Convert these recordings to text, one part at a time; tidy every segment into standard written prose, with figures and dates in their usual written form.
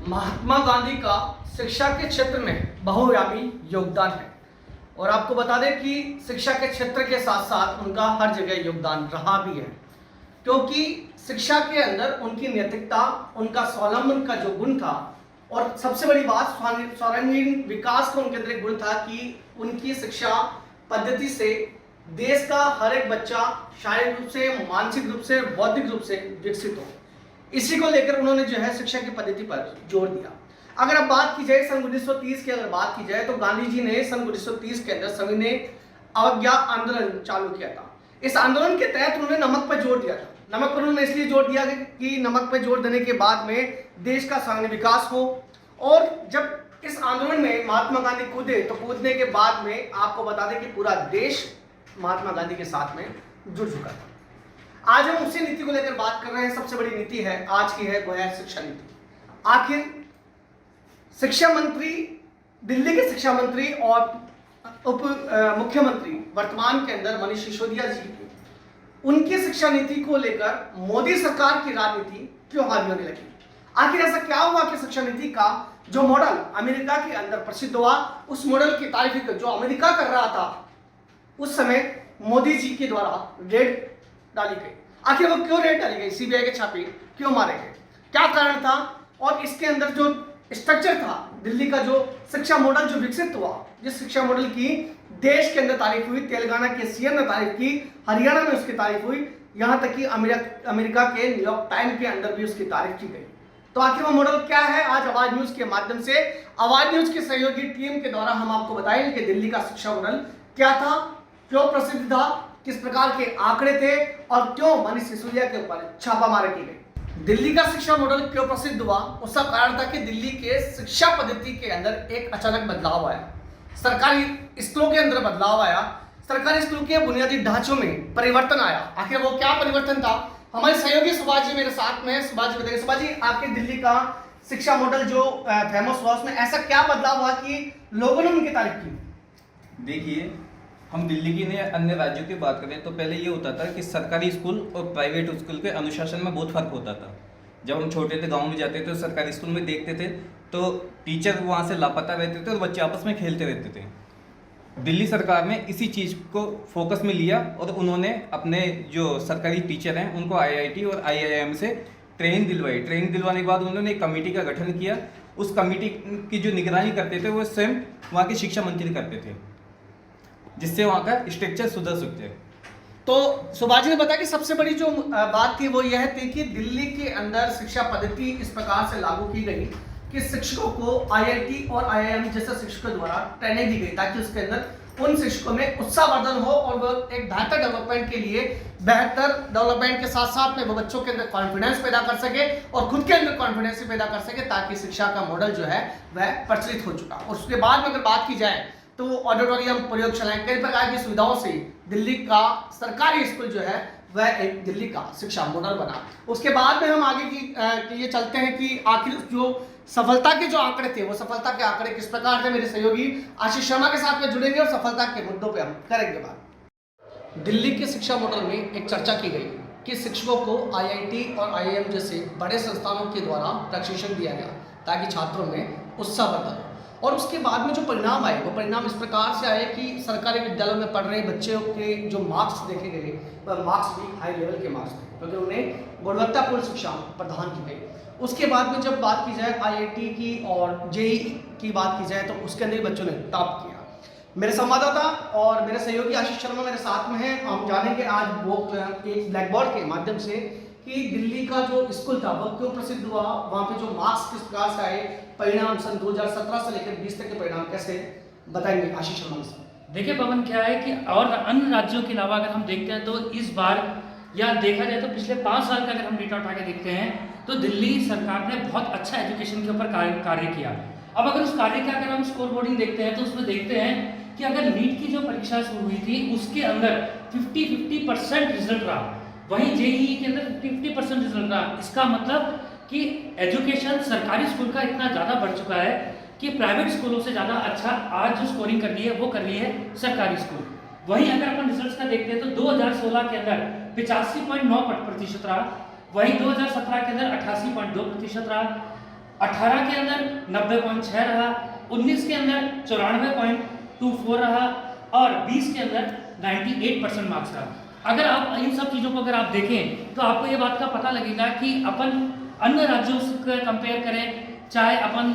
महात्मा गांधी का शिक्षा के क्षेत्र में बहुआयामी योगदान है और आपको बता दें कि शिक्षा के क्षेत्र के साथ साथ उनका हर जगह योगदान रहा भी है, क्योंकि शिक्षा के अंदर उनकी नैतिकता, उनका स्वावलंबन का जो गुण था और सबसे बड़ी बात सर्वांगीण विकास का उनके अंदर एक गुण था कि उनकी शिक्षा पद्धति से देश का हर एक बच्चा शारीरिक रूप से, मानसिक रूप से, बौद्धिक रूप से विकसित हो। इसी को लेकर उन्होंने जो है शिक्षा की पद्धति पर जोर दिया। अगर अब बात की जाए सन 1930 की अगर बात की जाए तो गांधी जी ने सन 1930 के अंदर सविनय अवज्ञा आंदोलन चालू किया था। इस आंदोलन के तहत उन्होंने नमक पर जोर दिया था। नमक पर उन्होंने इसलिए जोर दिया कि नमक पर जोर देने के बाद में देश का सर्वांगीण विकास हो। और जब इस आंदोलन में महात्मा गांधी कूदे तो कूदने के बाद में आपको बता दें कि पूरा देश महात्मा गांधी के साथ में जुड़ चुका था। आज हम उसी नीति को लेकर बात कर रहे हैं। सबसे बड़ी नीति है आज की है वो है शिक्षा नीति। आखिर शिक्षा मंत्री, दिल्ली के शिक्षा मंत्री और उप मुख्यमंत्री वर्तमान के अंदर मनीष सिसोदिया जी की उनकी शिक्षा नीति को लेकर मोदी सरकार की राजनीति क्यों हावी होने लगी? आखिर ऐसा क्या हुआ कि शिक्षा नीति का जो मॉडल अमेरिका के अंदर प्रसिद्ध हुआ, उस मॉडल की तारीफ जो अमेरिका कर रहा था उस समय मोदी जी के द्वारा रेड डाली गई। आखिर वो क्यों रेड डाली गई? सीबीआई के छापे क्यों मारे गए? क्या कारण था? और इसके अंदर जो स्ट्रक्चर था, दिल्ली का जो शिक्षा मॉडल जो विकसित हुआ, जिस शिक्षा मॉडल की देश के अंदर तारीफ हुई, तेलंगाना के सीएम ने तारीफ की, हरियाणा में उसकी तारीफ हुई, यहां तक कि अमेरिका के न्यूयॉर्क टाइम्स के अंदर भी उसकी तारीफ की गई। तो आखिर वो मॉडल क्या है? आज आवाज न्यूज के माध्यम से, आवाज न्यूज की सहयोगी टीम के द्वारा हम आपको बताएंगे कि दिल्ली का शिक्षा मॉडल क्या था, क्यों प्रसिद्ध था, किस प्रकार के आंकड़े थे और क्यों मनीष सिसोदिया के ऊपर छापामारी की गई। दिल्ली का शिक्षा मॉडल क्यों प्रसिद्ध हुआ? उसका कारण था कि दिल्ली के शिक्षा पद्धति के अंदर एक अचानक बदलाव आया। सरकारी स्कूलों के अंदर बदलाव आया, सरकारी स्कूलों के बुनियादी ढांचों में परिवर्तन आया। आखिर वो क्या परिवर्तन था? हमारे सहयोगी सुभाष जी मेरे साथ में, सुभाष जी बताइए। सुभाष जी, आखिर दिल्ली का शिक्षा मॉडल जो फेमस हुआ उसमें ऐसा क्या बदलाव हुआ कि लोगों ने उनकी तारीफ की? देखिए, हम दिल्ली की नहीं अन्य राज्यों की बात करें तो पहले ये होता था कि सरकारी स्कूल और प्राइवेट स्कूल के अनुशासन में बहुत फर्क होता था। जब हम छोटे थे, गांव में जाते थे तो सरकारी स्कूल में देखते थे तो टीचर वहाँ से लापता रहते थे और बच्चे आपस में खेलते रहते थे। दिल्ली सरकार ने इसी चीज़ को फोकस में लिया और उन्होंने अपने जो सरकारी टीचर हैं उनको IIT और IIM से ट्रेनिंग दिलवाई। ट्रेनिंग दिलवाने के बाद उन्होंने एक कमेटी का गठन किया। उस कमेटी की जो निगरानी करते थे वो स्वयं वहाँ के शिक्षा मंत्री करते थे, जिससे वहाँ का स्ट्रक्चर सुधर सकते हैं। तो सुभाष जी ने बताया कि सबसे बड़ी जो बात थी वो यह थी कि दिल्ली के अंदर शिक्षा पद्धति इस प्रकार से लागू की गई कि शिक्षकों को IIT और IIM जैसे शिक्षकों द्वारा ट्रेनिंग दी गई ताकि उसके अंदर उन शिक्षकों में उत्साहवर्धन हो और वो एक बेहतर डेवलपमेंट के लिए, बेहतर डेवलपमेंट के साथ साथ में वो बच्चों के अंदर कॉन्फिडेंस पैदा कर सके और खुद के अंदर कॉन्फिडेंस पैदा कर सके, ताकि शिक्षा का मॉडल जो है वह प्रचलित हो चुका। और उसके बाद में अगर बात की जाए तो ऑडिटोरियम, प्रयोगशालाएं, कई प्रकार की सुविधाओं से दिल्ली का सरकारी स्कूल जो है वह एक दिल्ली का शिक्षा मॉडल बना। उसके बाद में हम आगे की ये चलते हैं कि आखिर जो सफलता के जो आंकड़े थे वो सफलता के आंकड़े किस प्रकार थे। मेरे सहयोगी आशीष शर्मा के साथ में जुड़ेंगे और सफलता के मुद्दों पे हम करेंगे बात। दिल्ली के शिक्षा मॉडल में एक चर्चा की गई कि शिक्षकों को IIT और IIM जैसे बड़े संस्थानों के द्वारा प्रशिक्षण दिया गया ताकि छात्रों में उत्साह बढ़ा। और उसके बाद में जो परिणाम आए वो परिणाम इस प्रकार से आए कि सरकारी विद्यालयों में पढ़ रहे बच्चों के जो मार्क्स देखे गए वह मार्क्स भी हाई लेवल के मार्क्स थे, क्योंकि उन्हें गुणवत्तापूर्ण शिक्षा प्रदान की गई। उसके बाद में जब बात की जाए IIT की और JEE की बात की जाए तो उसके अंदर बच्चों ने टॉप किया। मेरे संवाददाता और मेरे सहयोगी आशीष शर्मा मेरे साथ में हैं। हम जानेंगे आज वो एक ब्लैक बोर्ड के माध्यम से कि दिल्ली का जो स्कूल था वह क्यों प्रसिद्ध हुआ, वहाँ पे जो मार्क्स किस प्रकार से आए, परिणाम सन 2017 से लेकर 20 तक के परिणाम कैसे बताएंगे आशीष शर्मा से। देखिए पवन, क्या है कि और अन्य राज्यों के अलावा अगर हम देखते हैं तो इस बार या देखा जाए तो पिछले 5 साल का अगर हम डेटा उठा के देखते हैं तो दिल्ली सरकार ने बहुत अच्छा एजुकेशन के ऊपर कार्य किया। अब अगर उस कार्य का अगर हम स्कोर बोर्डिंग देखते हैं तो उसमें देखते हैं कि अगर नीट की जो परीक्षा शुरू हुई थी उसके अंदर 50% रिजल्ट रहा, वहीं JEE के अंदर 50% रिजल्ट रहा। इसका मतलब कि एजुकेशन सरकारी स्कूल का इतना ज़्यादा बढ़ चुका है कि प्राइवेट स्कूलों से ज़्यादा अच्छा आज जो स्कोरिंग कर रही है वो कर रही है सरकारी स्कूल। वहीं अगर अपन रिजल्ट्स का देखते हैं तो 2016 के अंदर 85.9% रहा, वहीं 2017 के अंदर 88.2% रहा, 18 के अंदर 90.6 रहा, 19 के अंदर 94.24 रहा और 20 के अंदर 98% मार्क्स रहा। अगर आप इन सब चीज़ों को अगर आप देखें तो आपको ये बात का पता लगेगा कि अपन अन्य राज्यों से कंपेयर करें, चाहे अपन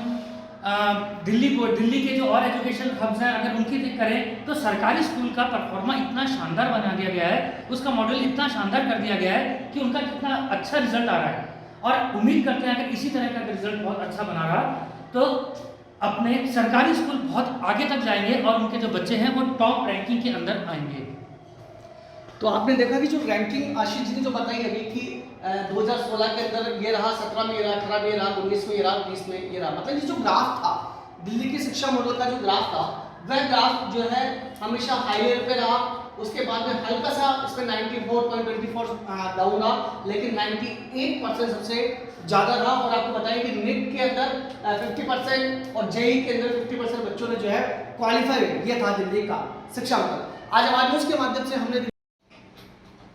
दिल्ली के जो और एजुकेशन हब्स हैं अगर उनकी करें, तो सरकारी स्कूल का परफॉर्मा इतना शानदार बना दिया गया है, उसका मॉडल इतना शानदार कर दिया गया है कि उनका कितना अच्छा रिजल्ट आ रहा है। और उम्मीद करते हैं अगर इसी तरह का रिजल्ट बहुत अच्छा बना रहा तो अपने सरकारी स्कूल बहुत आगे तक जाएंगे और उनके जो बच्चे हैं वो टॉप रैंकिंग के अंदर आएंगे। तो आपने देखा कि जो रैंकिंग आशीष जी ने जो बताई अभी कि 2016 के अंदर ये रहा, 17 में ये रहा, 18 में ये रहा, 19 में ये रहा, 20 में ये रहा, मतलब ये जो ग्राफ था दिल्ली की शिक्षा मॉडल का जो ग्राफ था वह ग्राफ जो है हमेशा हाई लेवल पे रहा। उसके बाद में हल्का सा इसमें 94.24 डाउन रहा, लेकिन 98% सबसे ज़्यादा रहा। और आपको बताएं कि नीट के अंदर 50% और जेईई के अंदर 50% बच्चों ने जो है क्वालिफाई, ये था दिल्ली का शिक्षा मॉडल। आज हमारे न्यूज़ के माध्यम से हमने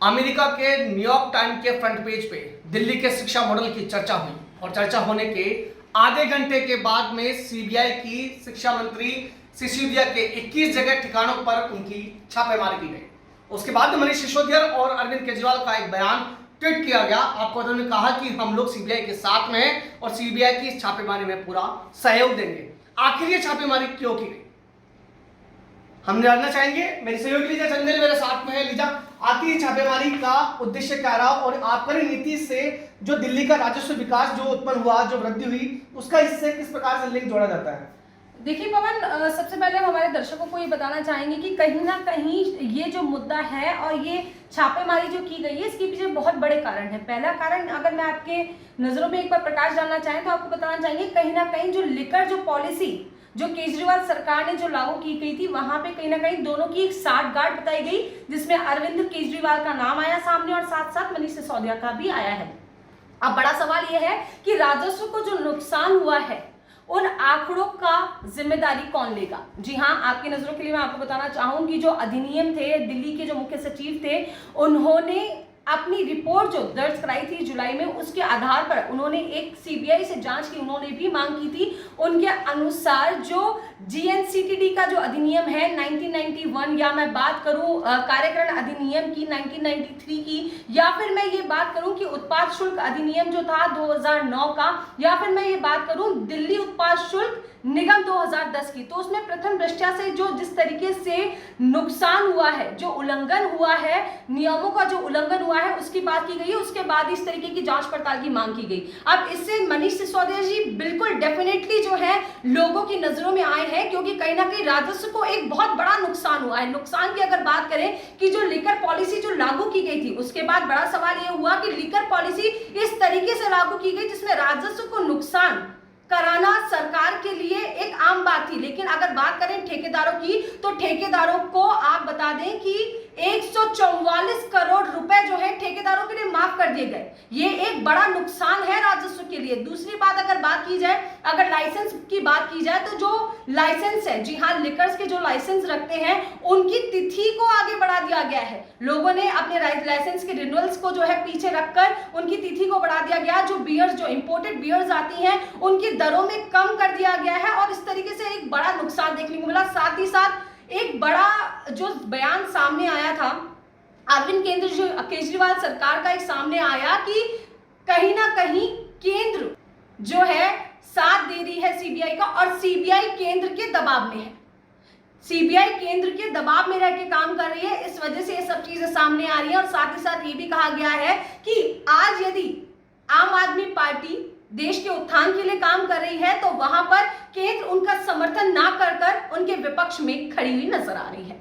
अमेरिका के न्यूयॉर्क टाइम के फ्रंट पेज पे दिल्ली के शिक्षा मॉडल की चर्चा हुई और चर्चा होने के आधे घंटे के बाद में सीबीआई की शिक्षा मंत्री सिसोदिया के 21 जगह ठिकानों पर उनकी छापेमारी की गई। उसके बाद में मनीष सिसोदिया और अरविंद केजरीवाल का एक बयान ट्वीट किया गया। आपको उन्होंने कहा कि हम लोग सीबीआई के साथ में हैं और सीबीआई की छापेमारी में पूरा सहयोग देंगे। आखिर ये छापेमारी क्यों की गई हम जानना चाहेंगे। मेरी सहयोगी लीजा चंदेल मेरे साथ में है। लीजा, आती है छापेमारी का उद्देश्य क्या रहा और आबकारी नीति से जो दिल्ली का राजस्व विकास जो उत्पन्न हुआ, जो वृद्धि हुई, उसका इससे किस प्रकार से लिंक जोड़ा जाता है? देखिए पवन, सबसे पहले हम हमारे दर्शकों को ये बताना चाहेंगे कि कहीं ना कहीं ये जो मुद्दा है और ये छापेमारी जो की गई है इसके पीछे बहुत बड़े कारण है। पहला कारण अगर मैं आपके नजरों में एक बार प्रकाश डालना चाहें तो आपको बताना चाहेंगे कहीं ना कहीं जो लिकर जो पॉलिसी जो केजरीवाल सरकार ने जो लागू की गई थी वहां पे कहीं ना कहीं दोनों की एक साठगांठ बताई गई, जिसमें अरविंद केजरीवाल का नाम आया सामने और साथ साथ मनीष सिसोदिया का भी आया है। अब बड़ा सवाल यह है कि राजस्व को जो नुकसान हुआ है उन आंकड़ों का जिम्मेदारी कौन लेगा। जी हाँ, आपकी नजरों के लिए मैं आपको बताना चाहूंगी जो अधिनियम थे, दिल्ली के जो मुख्य सचिव थे, उन्होंने अपनी रिपोर्ट जो दर्ज कराई थी जुलाई में, उसके आधार पर उन्होंने एक सीबीआई से जांच की उन्होंने भी मांग की थी। उनके अनुसार जो जीएनसीटीडी का जो अधिनियम है 1991, या मैं बात करूं कार्यकरण अधिनियम की 1993 की, या फिर मैं ये बात करूं कि उत्पाद शुल्क अधिनियम जो था 2009 का, या फिर मैं ये बात करूं दिल्ली उत्पाद शुल्क निगम 2010 की, तो उसमें प्रथम दृष्टया से जो जिस तरीके से नुकसान हुआ है, जो उल्लंघन हुआ है, नियमों का जो उल्लंघन हुआ है उसकी बात की गई है। उसके बाद इस तरीके की जांच पड़ताल की मांग की गई। अब इससे मनीष सिसोदिया जी बिल्कुल डेफिनेटली जो है लोगों की नजरों में आए हैं, क्योंकि कहीं ना कहीं राजस्व को एक बहुत बड़ा नुकसान हुआ है। नुकसान की अगर बात करें कि जो लिकर पॉलिसी जो लागू की गई थी उसके बाद बड़ा सवाल यह हुआ कि लिकर पॉलिसी इस तरीके से लागू की गई जिसमें राजस्व को नुकसान कराना सरकार के लिए एक आम बात थी। लेकिन अगर बात करें ठेकेदारों की तो ठेकेदारों को आप बता दें कि 144 करोड़ रुपए जो है ठेकेदारों के लिए माफ कर दिए गए। ये एक बड़ा नुकसान है राजस्व के लिए। दूसरी बात अगर बात की जाए, अगर लाइसेंस की बात की जाए तो जो लाइसेंस है, जी हाँ, लिकर्स के जो लाइसेंस रखते हैं उनकी तिथि को आगे बढ़ा दिया गया है। लोगों ने अपने लाइसेंस के रिन्यूअल्स को जो है पीछे रखकर उनकी तिथि को बढ़ा दिया गया। जो बियर्स, जो इंपोर्टेड बियर्स आती हैं उनकी दरों में कम कर दिया गया है और इस तरीके से एक बड़ा नुकसान देखने को मिला। साथ ही साथ एक बड़ा जो बयान सामने आया था अरविंद केजरीवाल सरकार का, एक सामने आया कि कहीं ना कहीं केंद्र जो है साथ दे रही है सीबीआई का और सीबीआई केंद्र के दबाव में है। सीबीआई केंद्र के दबाव में रह के काम कर रही है, इस वजह से ये सब चीजें सामने आ रही है। और साथ ही साथ ये भी कहा गया है कि आज यदि आम आदमी पार्टी देश के उत्थान के लिए काम कर रही है तो वहां पर केंद्र उनका समर्थन ना कर उनके विपक्ष में खड़ी हुई नजर आ रही है।